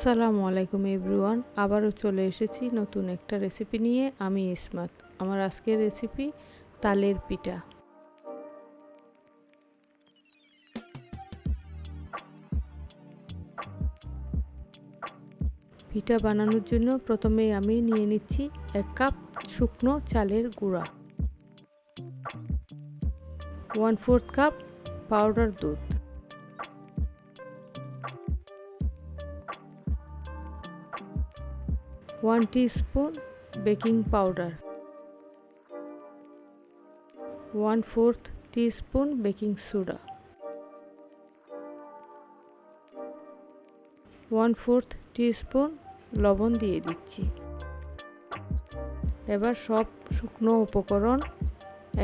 আসসালামু আলাইকুম এভরিওয়ান, আবারও চলে এসেছি নতুন একটা রেসিপি নিয়ে। আমি ইসমাত। আমার আজকের রেসিপি তালের পিঠা। পিঠা বানানোর জন্য প্রথমে আমি নিয়ে নিচ্ছি 1 কাপ শুকনো চালের গুঁড়া, 1/4 কাপ পাউডার দুধ, 1 teaspoon baking powder, 1/4 teaspoon baking soda, 1/4 teaspoon লবণ দিয়ে দিচ্ছি। এবার সব শুকনো উপকরণ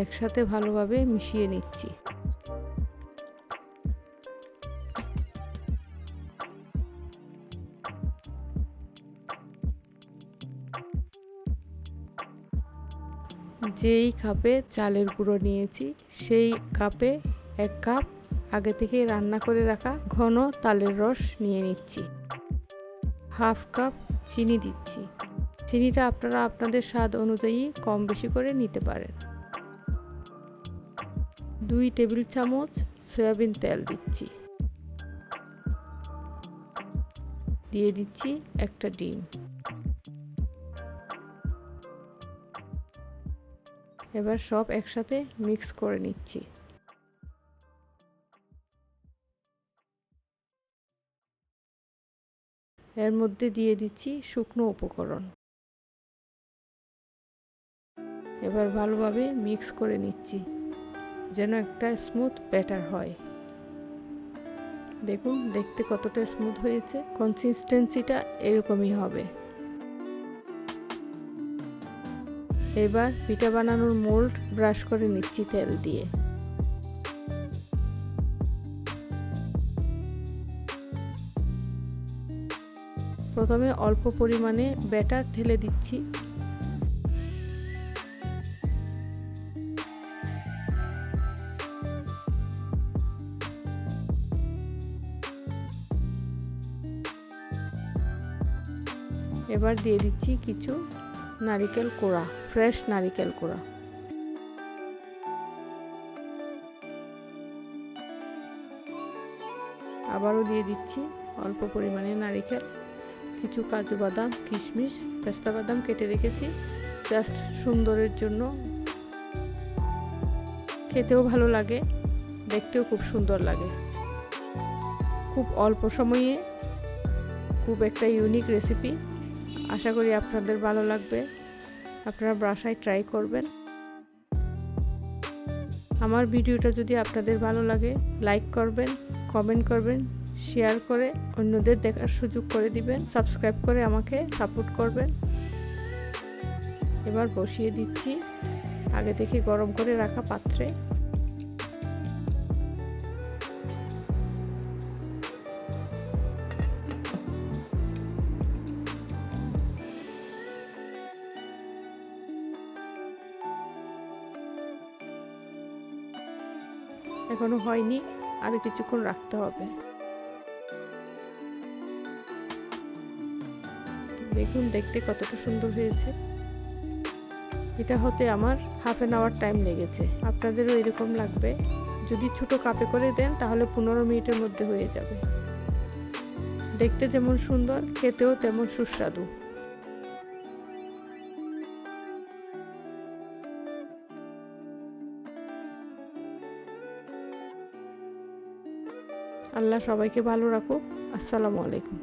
একসাথে ভালোভাবে মিশিয়ে নিচ্ছি। যেই কাপে চালের গুঁড়ো নিয়েছি সেই কাপে 1 কাপ আগে থেকে রান্না করে রাখা ঘন তালের রস নিয়ে নিচ্ছি। 1/2 কাপ চিনি দিচ্ছি। চিনিটা আপনারা আপনাদের স্বাদ অনুযায়ী কম বেশি করে নিতে পারেন। 2 টেবিল চামচ সয়াবিন তেল দিচ্ছি। দিয়ে দিচ্ছি একটা ডিম। এবার সব একসাথে মিক্স করে নিচ্ছি। এর মধ্যে দিয়ে দিচ্ছি শুকনো উপকরণ। এবার ভালোভাবে মিক্স করে নিচ্ছি যেন একটা স্মুথ ব্যাটার হয়। দেখুন দেখতে কতটা স্মুথ হয়েছে। কনসিস্টেন্সিটা এরকমই হবে। এবার পিঠা বানানোর মোল্ড ব্রাশ করে নিচ্ছি তেল দিয়ে। প্রথমে অল্প পরিমাণে ব্যাটার ঢেলে দিচ্ছি। এবার দিয়ে দিচ্ছি কিছু নারকেল কোড়া, ফ্রেশ নারকেল কোড়া। আবারও দিয়ে দিচ্ছি অল্প পরিমাণে নারকেল, কিছু কাজু বাদাম, কিশমিশ, পেস্তা বাদাম কেটে রেখেছি জাস্ট সুন্দরের জন্য। খেতেও ভালো লাগে, দেখতেও খুব সুন্দর লাগে। খুব অল্প সময়ে খুব একটা ইউনিক রেসিপি। আশা করি আপনাদের ভালো লাগবে। আপনারা বাসায় ট্রাই করবেন। আমার ভিডিওটা যদি আপনাদের ভালো লাগে লাইক করবেন, কমেন্ট করবেন, শেয়ার করে অন্যদের দেখার সুযোগ করে দিবেন, সাবস্ক্রাইব করে আমাকে সাপোর্ট করবেন। এবার বসিয়ে দিচ্ছি আগে থেকে গরম করে রাখা পাত্রে। এখনো হয়নি, আরো কিছুক্ষণ রাখতে হবে। দেখুন দেখতে কতটা সুন্দর হয়েছে। এটা হতে আমার 1/2 আওয়ার টাইম লেগেছে। আপনাদেরও এরকম লাগবে। যদি ছোট কাপে করে দেন তাহলে 15 মিনিটের মধ্যে হয়ে যাবে। দেখতে যেমন সুন্দর, খেতেও তেমন সুস্বাদু। আল্লাহ সবাইকে ভালো রাখুক। আসসালামু আলাইকুম।